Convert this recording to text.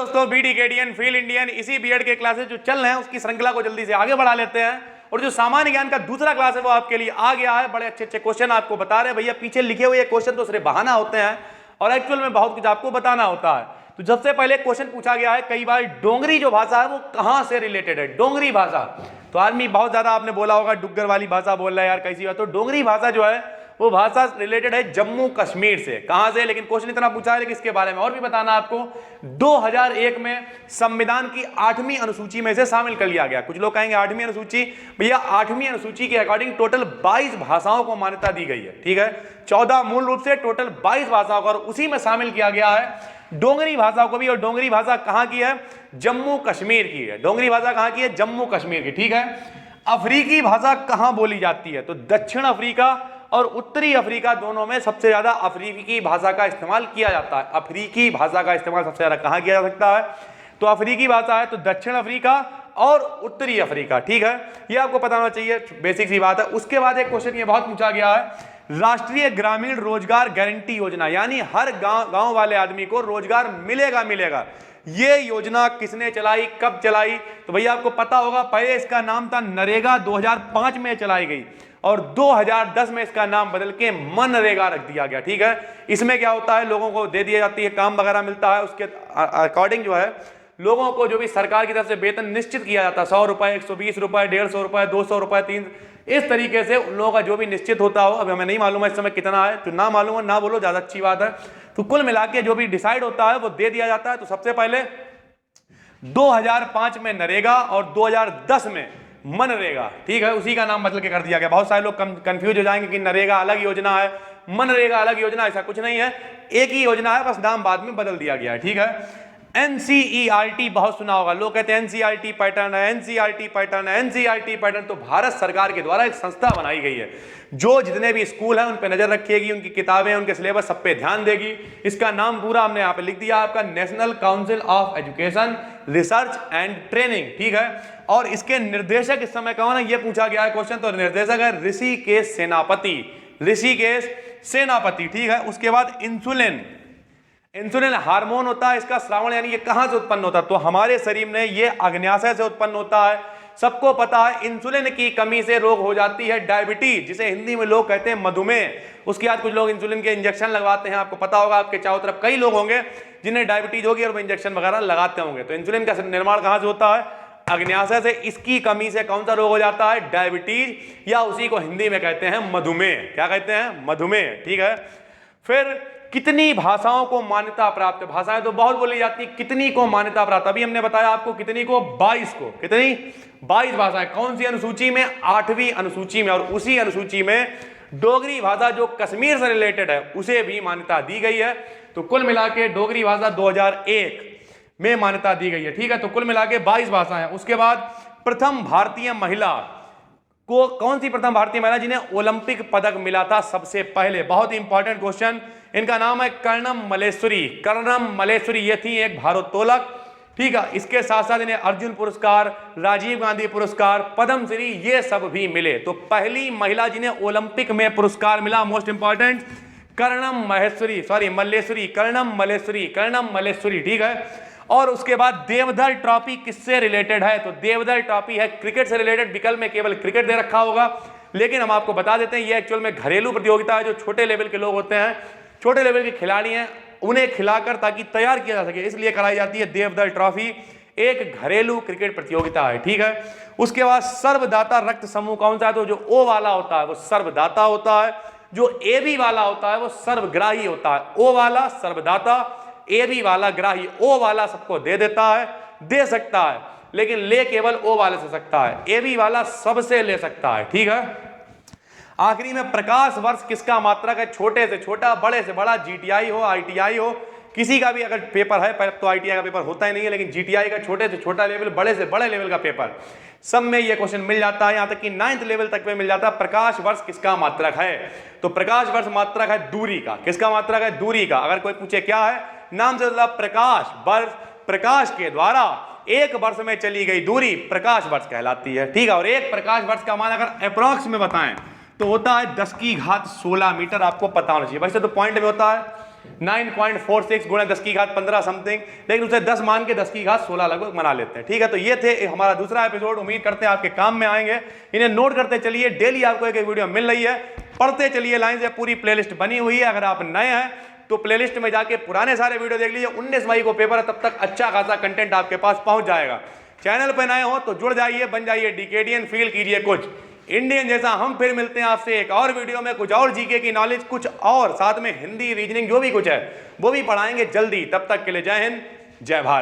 दोस्तों बीडीकेडीएन field Indian इसी BEd के क्लासेस जो चल रहे हैं उसकी श्रृंखला को जल्दी से आगे बढ़ा लेते हैं। और जो सामान्य ज्ञान का दूसरा क्लास है वो आपके लिए आ गया है। बड़े अच्छे अच्छे क्वेश्चन आपको बता रहे हैं भैया, पीछे लिखे हुए क्वेश्चन तो सिर्फ बहाना होते हैं और एक्चुअल में बहुत कुछ आपको बताना होता है। तो सबसे पहले क्वेश्चन पूछा गया है कई बार, डोंगरी जो भाषा है वो कहां से रिलेटेड है। डोंगरी भाषा तो आदमी बहुत ज्यादा आपने बोला होगा डुग्गर वाली भाषा बोल रहा है यार कैसी बात। तो डोंगरी भाषा जो है वो भाषा रिलेटेड है जम्मू कश्मीर से। कहां से, लेकिन क्वेश्चन इतना पूछा है लेकिन इसके बारे में और भी बताना आपको। 2001 में संविधान की 8वीं अनुसूची में से शामिल कर लिया गया। कुछ लोग कहेंगे 8वीं अनुसूची, भैया 8वीं अनुसूची के अकॉर्डिंग टोटल 22 भाषाओं को मान्यता दी गई है। ठीक है, 14 मूल रूप से टोटल 22 भाषाओं को, और उसी में शामिल किया गया है डोंगरी भाषा को भी। और डोंगरी भाषा कहां की है, जम्मू कश्मीर की है। डोंगरी भाषा कहां की है, जम्मू कश्मीर की। ठीक है, अफ्रीकी भाषा कहां बोली जाती है, तो दक्षिण अफ्रीका और उत्तरी अफ्रीका दोनों में सबसे ज्यादा अफ्रीकी भाषा का इस्तेमाल किया जाता है। अफ्रीकी भाषा का इस्तेमाल सबसे ज्यादा कहां किया जा सकता है, तो अफ्रीकी भाषा है तो दक्षिण अफ्रीका और उत्तरी अफ्रीका। ठीक है, ये आपको पता होना चाहिए, बेसिक सी बात है। उसके बाद एक क्वेश्चन ये बहुत पूछा गया है, राष्ट्रीय ग्रामीण रोजगार गारंटी योजना, यानी हर गांव वाले आदमी को रोजगार मिलेगा। ये योजना किसने चलाई, कब चलाई, तो भैया आपको पता होगा। पहले इसका नाम था नरेगा, 2005 में चलाई गई और 2010 में इसका नाम बदल के मनरेगा रख दिया गया। ठीक है, इसमें क्या होता है, लोगों को दे दिया जाती है, काम वगैरह मिलता है, उसके अकॉर्डिंग जो है लोगों को जो भी सरकार की तरफ से वेतन निश्चित किया जाता है, 100 रुपए, 120 रुपए, 150 रुपए, 200 रुपए, 3, इस तरीके से उन लोगों का जो भी निश्चित होता हो। अब हमें नहीं मालूम है इस समय कितना है, तो ना मालूम है ना बोलो, ज्यादा अच्छी बात है। तो कुल मिला के जो भी डिसाइड होता है वो दे दिया जाता है। तो सबसे पहले 2005 में नरेगा और 2010 में मनरेगा। ठीक है, उसी का नाम बदल के कर दिया गया। बहुत सारे लोग कंफ्यूज हो जाएंगे कि नरेगा अलग योजना है, मनरेगा अलग योजना, ऐसा कुछ नहीं है, एक ही योजना है, बस नाम बाद में बदल दिया गया है। ठीक है, एनसीईआरटी बहुत सुना होगा, लोग कहते हैं एनसीईआरटी पैटर्न है, एनसीईआरटी पैटर्न है, एनसीईआरटी पैटर्न। तो भारत सरकार के द्वारा एक संस्था बनाई गई है जो जितने भी स्कूल हैं उन पर नजर रखेगी, उनकी किताबें, उनके सिलेबस सब पे ध्यान देगी। इसका नाम पूरा हमने यहाँ पे लिख दिया आपका, national council of education research and training. ठीक है, और इसके निर्देशक इस समय कौन है, ये पूछा गया है क्वेश्चन। तो निर्देशक है ऋषिकेश सेनापति, ऋषिकेश सेनापति। ठीक है, उसके बाद इंसुलिन हार्मोन होता है इसका श्रावण, यानी ये कहां से उत्पन्न होता है, तो हमारे शरीर में ये अग्न्याशय से उत्पन्न होता है। सबको पता है इंसुलिन की कमी से रोग हो जाती है डायबिटीज, जिसे हिंदी में लोग कहते हैं मधुमेह। उसके बाद कुछ लोग इंसुलिन के इंजेक्शन लगवाते हैं, आपको पता होगा, आपके चारों तरफ कई लोग होंगे जिन्हें डायबिटीज होगी और वो इंजेक्शन वगैरह लगाते होंगे। तो इंसुलिन का निर्माण कहां से होता है, अग्न्याशय से। इसकी कमी से कौन सा रोग हो जाता है, डायबिटीज, या उसी को हिंदी में कहते हैं मधुमेह। क्या कहते हैं, मधुमेह। ठीक है, फिर कितनी भाषाओं को मान्यता प्राप्त है, भाषाएं तो बहुत बोली जाती, कितनी को मान्यता प्राप्त, अभी हमने बताया आपको कितनी को, 22 को। कितनी, 22 भाषाएं। कौन सी अनुसूची में, 8वीं अनुसूची में। और उसी अनुसूची में डोगरी भाषा जो कश्मीर से रिलेटेड है उसे भी मान्यता दी गई है। तो कुल मिला के डोगरी भाषा 2001 में मान्यता दी गई है। ठीक है, तो कुल मिला के 22 भाषाएं। उसके बाद प्रथम भारतीय महिला को, कौन सी प्रथम भारतीय महिला जिन्हें ओलंपिक पदक मिला था सबसे पहले, बहुत इंपॉर्टेंट क्वेश्चन। इनका नाम है कर्णम मल्लेश्वरी। कर्णम मल्लेश्वरी ये थी एक भारोत्तोलक। ठीक है, इसके साथ साथ इन्हें अर्जुन पुरस्कार, राजीव गांधी पुरस्कार, पद्मश्री ये सब भी मिले। तो पहली महिला जिन्हें ओलंपिक में पुरस्कार मिला, मोस्ट इंपॉर्टेंट, कर्णम मल्लेश्वरी, कर्णम मल्लेश्वरी। ठीक है, और उसके बाद देवधर ट्रॉफी किससे रिलेटेड है, तो देवधर ट्रॉफी है क्रिकेट से रिलेटेड। विकल्प में केवल क्रिकेट दे रखा होगा, लेकिन हम आपको बता देते हैं ये एक्चुअल में घरेलू प्रतियोगिता है। जो छोटे लेवल के लोग होते हैं, छोटे लेवल के खिलाड़ी हैं, उन्हें खिलाकर ताकि तैयार किया जा सके, इसलिए कराई जाती है देवधर ट्रॉफी। एक घरेलू क्रिकेट प्रतियोगिता है। ठीक है, उसके बाद सर्वदाता रक्त समूह कौन सा है, तो जो ओ वाला होता है वो सर्वदाता होता है, जो ए बी वाला होता है वो सर्वग्राही होता है। ओ वाला सर्वदाता, ए बी वाला ग्राही। ओ वाला सबको दे देता है, दे सकता है, लेकिन ले केवल ओ वाले से सकता है, ए बी वाला सबसे ले सकता है। ठीक है, आखिरी में प्रकाश वर्ष किसका मात्रक है, छोटे से छोटा, बड़े से बड़ा, जीटीआई हो, आईटीआई हो, किसी का भी अगर पेपर है, पहले तो आईटीआई का पेपर होता ही नहीं है, लेकिन जीटीआई का छोटे से छोटा लेवल, बड़े से बड़े लेवल का पेपर, सब में यह क्वेश्चन मिल जाता है, यहां तक कि 9th लेवल तक में मिल जाता है। प्रकाश वर्ष किसका मात्रक है, तो प्रकाश वर्ष मात्रक है दूरी का। किसका मात्रक है, दूरी का। अगर कोई पूछे क्या है, नाम से मतलब प्रकाश वर्ष, प्रकाश के द्वारा एक वर्ष में चली गई दूरी प्रकाश वर्ष कहलाती है। ठीक है, और एक प्रकाश वर्ष का मान अगर अप्रॉक्स में बताएं तो होता है 10 की घात 16 मीटर। आपको पता होना चाहिए, वैसे तो पॉइंट में होता है, 9.46 गुणा 10 की घात 15 समथिंग, लेकिन उसे 10 मान के 10 की घात 16 लगभग मना लेते हैं। ठीक है, तो ये थे हमारा दूसरा एपिसोड। उम्मीद करते हैं आपके काम में आएंगे। इन्हें नोट करते चलिए, डेली आपको एक वीडियो मिल रही है, पढ़ते चलिए लाइन से। पूरी प्लेलिस्ट बनी हुई है, अगर आप नए हैं तो प्लेलिस्ट में जाके पुराने सारे वीडियो देख लीजिए। 19 मई को पेपर है, तब तक अच्छा खासा कंटेंट आपके पास पहुंच जाएगा। चैनल पर नए हो तो जुड़ जाइए, बन जाइए डीकेडियन, फील कीजिए कुछ इंडियन जैसा। हम फिर मिलते हैं आपसे एक और वीडियो में, कुछ और जीके की नॉलेज, कुछ और साथ में हिंदी, रीजनिंग, जो भी कुछ है वो भी पढ़ाएंगे जल्दी। तब तक के लिए जय हिंद, जय भारत।